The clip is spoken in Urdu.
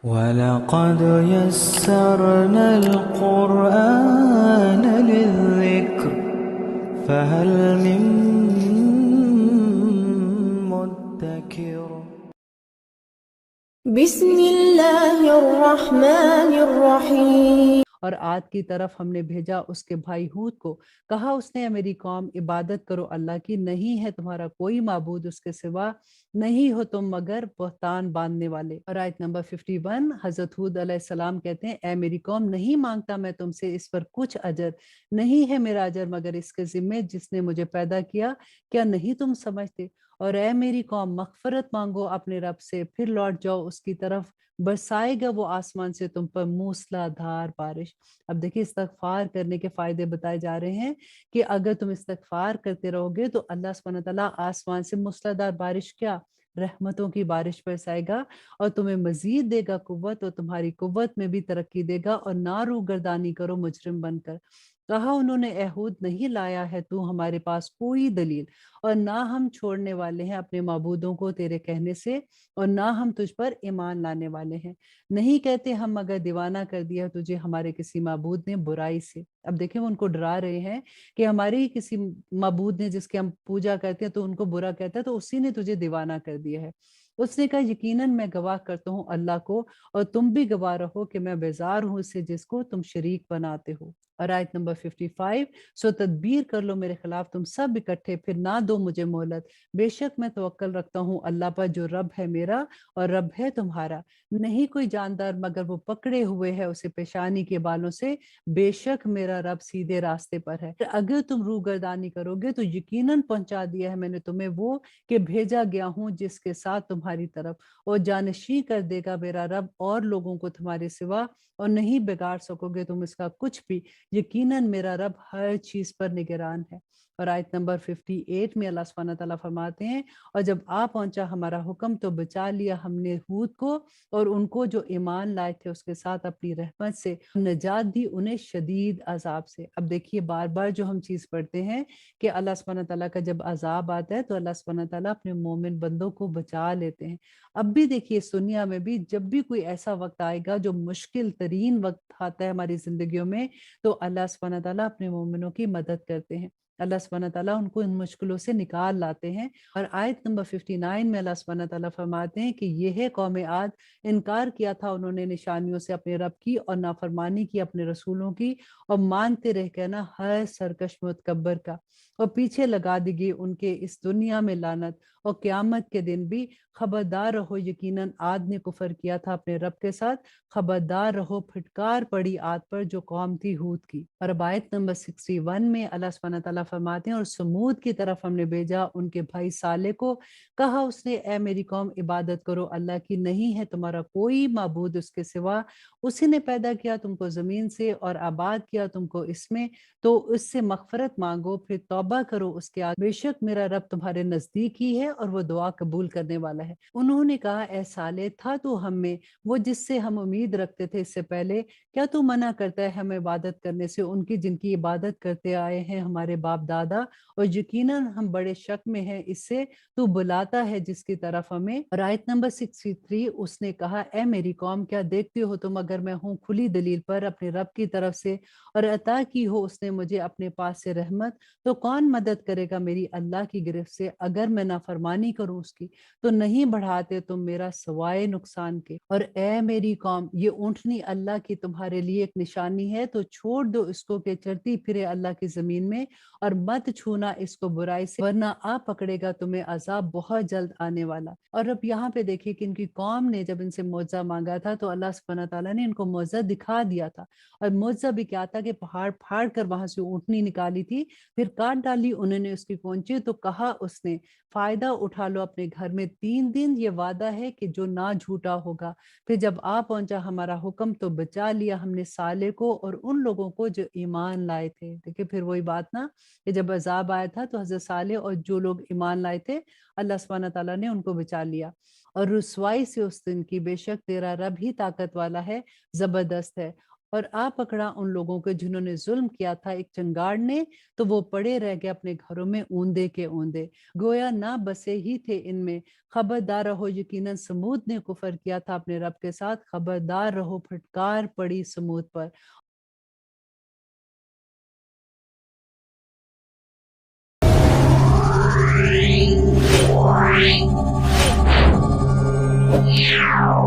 وَلَقَدْ يَسَّرْنَا الْقُرْآنَ لِلذِّكْرِ فَهَلْ مِن مُّدَّكِرٍ۔ بسم اللہ الرحمن الرحیم۔ اور عاد کی طرف ہم نے بھیجا اس کے بھائی ہود کو، کہا اس نے اے میری قوم عبادت کرو اللہ کی، نہیں ہے تمہارا کوئی معبود اس کے سوا، نہیں ہو تم مگر بہتان باندھنے والے۔ اور آیت نمبر 51 حضرت ہود علیہ السلام کہتے ہیں اے میری قوم نہیں مانگتا میں تم سے اس پر کچھ اجر، نہیں ہے میرا اجر مگر اس کے ذمے جس نے مجھے پیدا کیا، کیا نہیں تم سمجھتے؟ اور اے میری قوم مغفرت مانگو اپنے رب سے، پھر لوٹ جاؤ اس کی طرف، برسائے گا وہ آسمان سے تم پر موسلا دھار بارش۔ اب دیکھیں استغفار کرنے کے فائدے بتائے جا رہے ہیں کہ اگر تم استغفار کرتے رہو گے تو اللہ سبحانہ تعالیٰ آسمان سے موسلا دھار بارش کیا رحمتوں کی بارش برسائے گا، اور تمہیں مزید دے گا قوت، اور تمہاری قوت میں بھی ترقی دے گا، اور نہ روگردانی کرو مجرم بن کر۔ کہا انہوں نے اے ہود نہیں لایا ہے تو ہمارے پاس کوئی دلیل، اور نہ ہم چھوڑنے والے ہیں اپنے معبودوں کو تیرے کہنے سے، اور نہ ہم تجھ پر ایمان لانے والے ہیں، نہیں کہتے ہم اگر دیوانہ کر دیا تجھے ہمارے کسی معبود نے برائی سے۔ اب دیکھیں وہ ان کو ڈرا رہے ہیں کہ ہمارے ہی کسی معبود نے جس کی ہم پوجا کرتے ہیں تو ان کو برا کہتا ہے تو اسی نے تجھے دیوانہ کر دیا ہے۔ اس نے کہا یقیناً میں گواہ کرتا ہوں اللہ کو، اور تم بھی گواہ رہو کہ میں بیزار ہوں اس سے جس کو تم شریک بناتے ہو۔ اور آیت نمبر 55 سو تدبیر کر لو میرے خلاف تم سب اکٹھے، پھر نہ دو مجھے مہلت، بے شک میں توکل رکھتا ہوں اللہ پر جو رب ہے میرا اور رب ہے تمہارا، نہیں کوئی جاندار مگر وہ پکڑے ہوئے ہے اسے پیشانی کے بالوں سے، بے شک میرا رب سیدھے راستے پر ہے۔ اگر تم روگردانی کرو گے تو یقیناً پہنچا دیا ہے میں نے تمہیں وہ کہ بھیجا گیا ہوں جس کے ساتھ تمہاری طرف، اور جانشی کر دے گا میرا رب اور لوگوں کو تمہارے سوا، اور نہیں بگاڑ سکو گے تم اس کا کچھ بھی، یقیناً میرا رب ہر چیز پر نگران ہے۔ اور آیت نمبر 58 میں اللہ سبحانہ تعالیٰ فرماتے ہیں اور جب آ پہنچا ہمارا حکم تو بچا لیا ہم نے ہود کو اور ان کو جو ایمان لائے تھے اس کے ساتھ اپنی رحمت سے، نجات دی انہیں شدید عذاب سے۔ اب دیکھیے بار بار جو ہم چیز پڑھتے ہیں کہ اللہ سبحانہ تعالیٰ کا جب عذاب آتا ہے تو اللہ سبحانہ تعالیٰ اپنے مومن بندوں کو بچا لیتے ہیں۔ اب بھی دیکھیے اس دنیا میں بھی جب بھی کوئی ایسا وقت آئے گا جو مشکل ترین وقت آتا ہے ہماری زندگیوں میں، تو اللہ سبحانہ تعالیٰ اپنے مومنوں کی مدد کرتے ہیں، اللہ سبحانہ تعالیٰ ان کو ان مشکلوں سے نکال لاتے ہیں۔ اور آیت نمبر 59 میں اللہ سبحانہ تعالیٰ فرماتے ہیں کہ یہ ہے قوم عاد، انکار کیا تھا انہوں نے نشانیوں سے اپنے رب کی، اور نافرمانی کی اپنے رسولوں کی، اور مانتے رہ گئے نا ہر سرکش متکبر کا، اور پیچھے لگا دی گئی ان کے اس دنیا میں لعنت، اور قیامت کے دن بھی خبردار رہو یقیناً عاد نے کفر کیا تھا اپنے رب کے ساتھ، خبردار رہو پھٹکار پڑی عاد پر جو قوم تھی ہود کی۔ اور اب آیت نمبر 61 میں اللہ سبحانہ تعالیٰ فرماتے ہیں اور سمود کی طرف ہم نے بھیجا ان کے بھائی صالح کو، کہا اس نے اے میری قوم عبادت کرو اللہ کی، نہیں ہے تمہارا کوئی معبود اس کے سوا، اسی نے پیدا کیا تم کو زمین سے اور آباد کیا تم کو اس میں، تو اس سے مغفرت مانگو پھر توبہ کرو اس کے آگے، بے شک میرا رب تمہارے نزدیک ہی ہے اور وہ دعا قبول کرنے والا ہے۔ انہوں نے کہا اے صالح تھا تو ہم میں وہ جس سے ہم امید رکھتے تھے اس سے پہلے، کیا تو منع کرتا ہے ہمیں عبادت کرنے سے ان کی جن کی عبادت کرتے آئے ہیں ہمارے باپ دادا، اور یقیناً ہم بڑے شک میں ہیں اس سے، تو بلاتا ہے جس کی طرف ہمیں۔ اور آیت نمبر 63 اس نے کہا اے میری قوم کیا دیکھتے ہو تم اگر میں ہوں کھلی دلیل پر اپنے رب کی طرف سے، اور عطا کی ہو اس نے مجھے اپنے پاس سے رحمت، تو کون مدد کرے گا میری اللہ کی گرفت سے؟ اگر میں نافرمانی کروں اس کی تو نہیں بڑھاتے تم میرا سوائے نقصان کے۔ اور اے میری قوم یہ اونٹنی اللہ کی تمہارے لیے ایک نشانی ہے تو چھوڑ دو اس کو کہ چرتی پھرے اللہ کی زمین میں، اور مت چھونا اس کو برائی سے ورنہ آ پکڑے گا تمہیں عذاب بہت جلد آنے والا۔ اور اب یہاں پہ دیکھیے کہ ان کی قوم نے جب ان سے معجزہ مانگا تھا تو اللہ سبحانہ تعالیٰ نے ان کو معجزہ دکھا دیا تھا، اور معجزہ بھی کیا تھا کہ پہاڑ پھاڑ کر وہاں سے اونٹنی نکالی تھی، پھر کاٹ ڈالی انہوں نے اس کی پونچے، تو کہا اس نے فائدہ اٹھا لو اپنے گھر میں 3 دن، یہ وعدہ ہے کہ جو نہ جھوٹا ہوگا۔ پھر جب آ پہنچا ہمارا حکم تو بچا لیا ہم نے صالح کو اور ان لوگوں کو جو ایمان لائے تھے۔ دیکھیں پھر وہی بات نا کہ جب عذاب آیا تھا تو حضرت صالح اور جو لوگ ایمان لائے تھے اللہ سبحانہ تعالیٰ نے ان کو بچا لیا۔ اور رسوائی سے اس دن کی، بے شک تیرا رب ہی طاقت والا ہے، زبردست ہے، اور آ پکڑا ان لوگوں کو جنہوں نے ظلم کیا تھا ایک چنگاڑ نے، تو وہ پڑے رہ گئے اپنے گھروں میں اوندے کے اوندے، گویا نہ بسے ہی تھے ان میں۔ خبردار رہو، یقیناً سمود نے کفر کیا تھا اپنے رب کے ساتھ، خبردار رہو، پھٹکار پڑی سمود پر۔ Yeah.